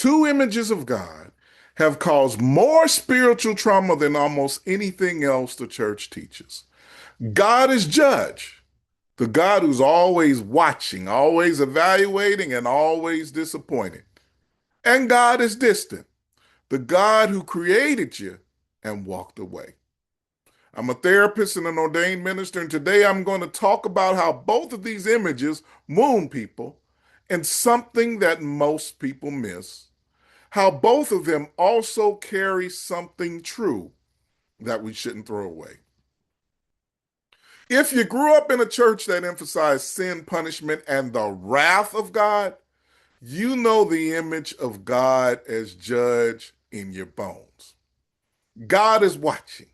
two images of God have caused more spiritual trauma than almost anything else the church teaches. God is judge, the God who's always watching, always evaluating, and always disappointed. And God is distant, the God who created you and walked away. I'm a therapist and an ordained minister, and today I'm going to talk about how both of these images wound people and something that most people miss, how both of them also carry something true that we shouldn't throw away. If you grew up in a church that emphasized sin, punishment, and the wrath of God, you know the image of God as judge in your bones. God is watching.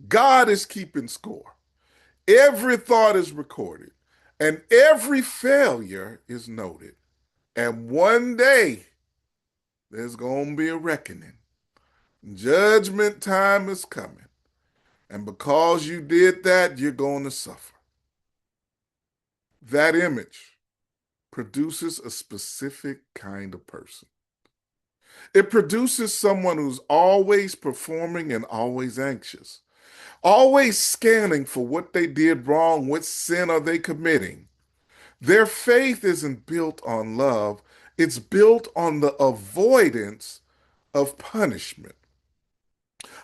God is keeping score. Every thought is recorded, and every failure is noted. And one day, there's going to be a reckoning. Judgment time is coming. And because you did that, you're going to suffer. That image produces a specific kind of person. It produces someone who's always performing and always anxious, always scanning for what they did wrong, what sin are they committing. Their faith isn't built on love, it's built on the avoidance of punishment.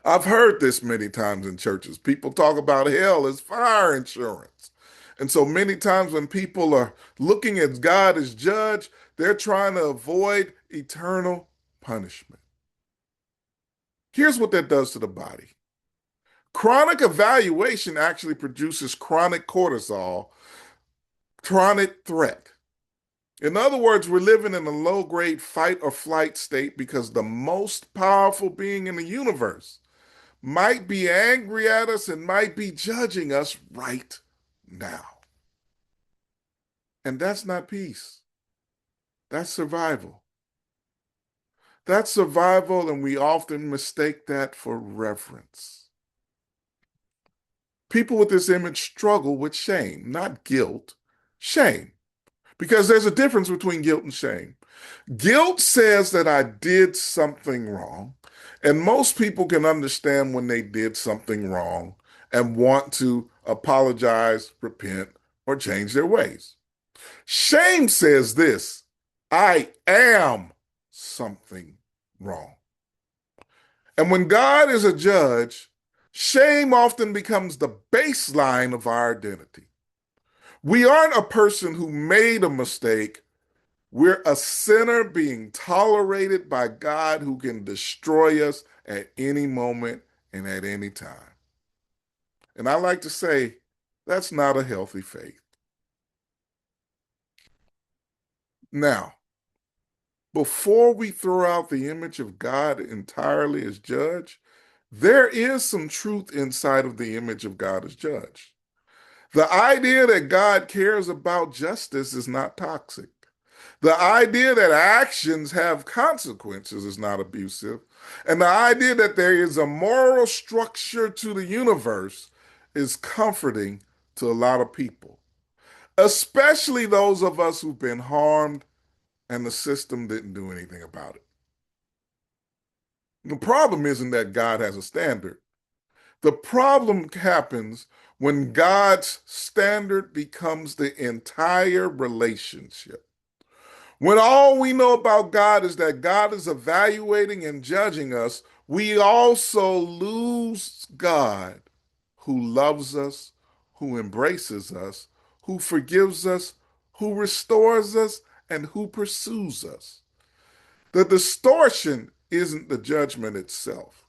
I've heard this many times in churches. People talk about hell as fire insurance. And so many times when people are looking at God as judge, they're trying to avoid eternal punishment. Here's what that does to the body. Chronic evaluation actually produces chronic cortisol, chronic threat. In other words, we're living in a low grade fight or flight state because the most powerful being in the universe might be angry at us and might be judging us right now. And that's not peace. That's survival. That's survival, and we often mistake that for reverence. People with this image struggle with shame, not guilt, shame, because there's a difference between guilt and shame. Guilt says that I did something wrong, and most people can understand when they did something wrong and want to apologize, repent, or change their ways. Shame says this: I am something wrong. And when God is a judge, shame often becomes the baseline of our identity. We aren't a person who made a mistake. We're a sinner being tolerated by God who can destroy us at any moment and at any time. And I like to say that's not a healthy faith. Now, before we throw out the image of God entirely as judge, there is some truth inside of the image of God as judge. The idea that God cares about justice is not toxic. The idea that actions have consequences is not abusive. And the idea that there is a moral structure to the universe is comforting to a lot of people, especially those of us who've been harmed and the system didn't do anything about it. The problem isn't that God has a standard. The problem happens when God's standard becomes the entire relationship. When all we know about God is that God is evaluating and judging us, we also lose God who loves us, who embraces us, who forgives us, who restores us, and who pursues us. The distortion isn't the judgment itself.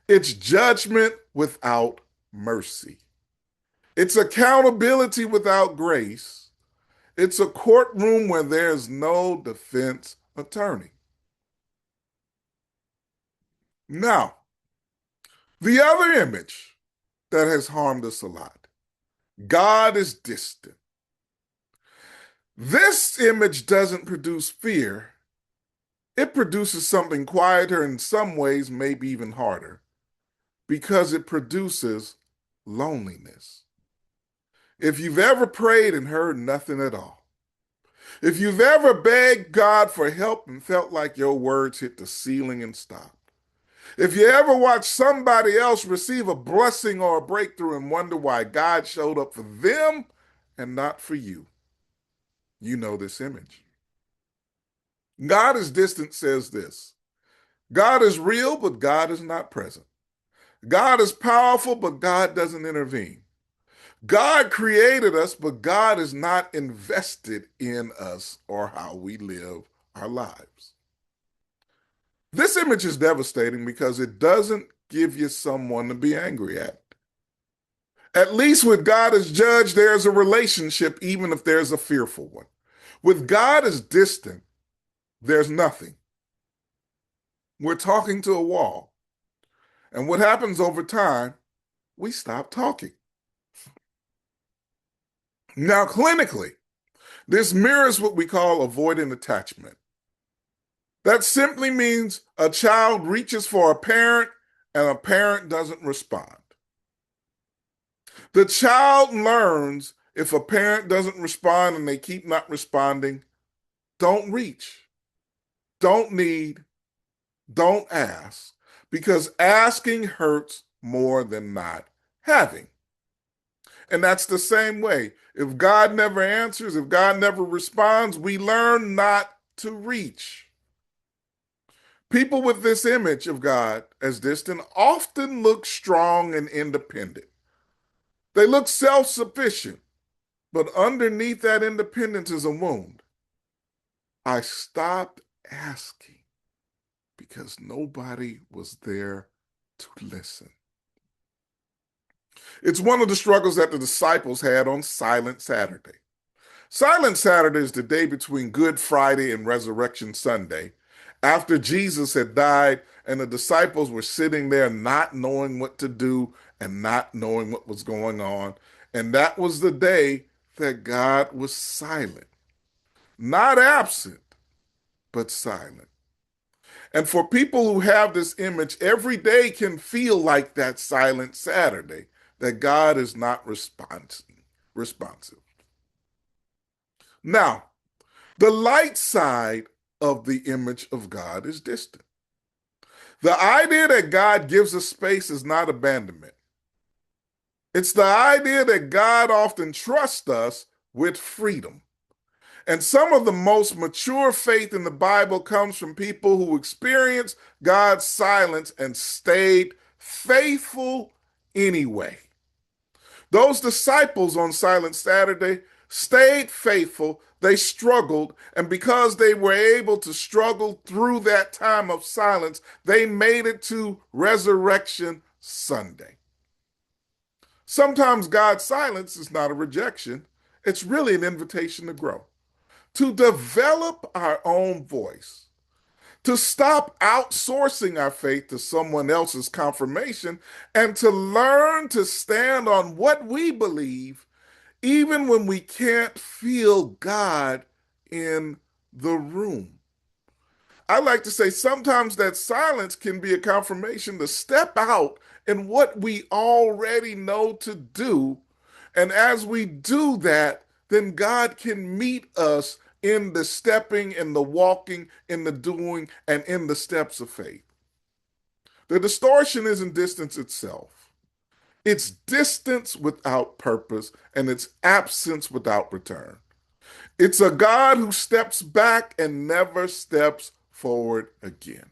It's judgment without mercy. It's accountability without grace. It's a courtroom where there's no defense attorney. Now, the other image that has harmed us a lot: God is distant. This image doesn't produce fear. It produces something quieter, in some ways, maybe even harder, because it produces loneliness. If you've ever prayed and heard nothing at all, If you've ever begged God for help and felt like your words hit the ceiling and stopped, if you ever watched somebody else receive a blessing or a breakthrough and wonder why God showed up for them and not for you, you know this image. God is distant says this: God is real, but God is not present. God is powerful, but God doesn't intervene. God created us, but God is not invested in us or how we live our lives. This image is devastating because it doesn't give you someone to be angry at. At least with God as judge, there's a relationship, even if there's a fearful one. With God as distant, there's nothing. We're talking to a wall. And what happens over time, we stop talking. Now, clinically, this mirrors what we call avoidant attachment. That simply means a child reaches for a parent and a parent doesn't respond. The child learns if a parent doesn't respond and they keep not responding, don't reach, don't need, don't ask, because asking hurts more than not having. And that's the same way. If God never answers, if God never responds, we learn not to reach. People with this image of God as distant often look strong and independent. They look self sufficient, but underneath that independence is a wound. I stopped asking because nobody was there to listen. It's one of the struggles that the disciples had on Silent Saturday. Silent Saturday is the day between Good Friday and Resurrection Sunday, after Jesus had died and the disciples were sitting there not knowing what to do and not knowing what was going on. And that was the day that God was silent, not absent, but silent. And for people who have this image, every day can feel like that silent Saturday, that God is not responsive. Now, the light side of the image of God is distant. The idea that God gives us space is not abandonment. It's the idea that God often trusts us with freedom. And some of the most mature faith in the Bible comes from people who experienced God's silence and stayed faithful anyway. Those disciples on Silent Saturday stayed faithful. They struggled. And because they were able to struggle through that time of silence, they made it to Resurrection Sunday. Sometimes God's silence is not a rejection, it's really an invitation to grow, to develop our own voice, to stop outsourcing our faith to someone else's confirmation, and to learn to stand on what we believe, even when we can't feel God in the room. I like to say sometimes that silence can be a confirmation to step out in what we already know to do. And as we do that, then God can meet us in the stepping, in the walking, in the doing, and in the steps of faith. The distortion isn't distance itself. It's distance without purpose, and it's absence without return. It's a God who steps back and never steps forward again.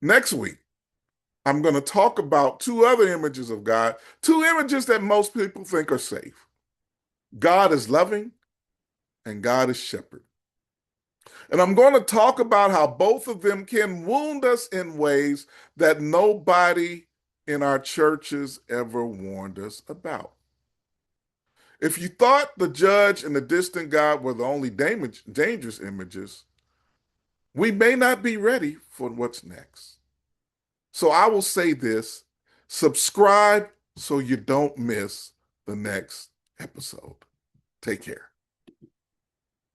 Next week, I'm going to talk about two other images of God, two images that most people think are safe. God is loving and God is shepherd. And I'm going to talk about how both of them can wound us in ways that nobody in our churches ever warned us about. If you thought the judge and the distant God were the only dangerous images, we may not be ready for what's next. So I will say this: subscribe so you don't miss the next episode. Take care.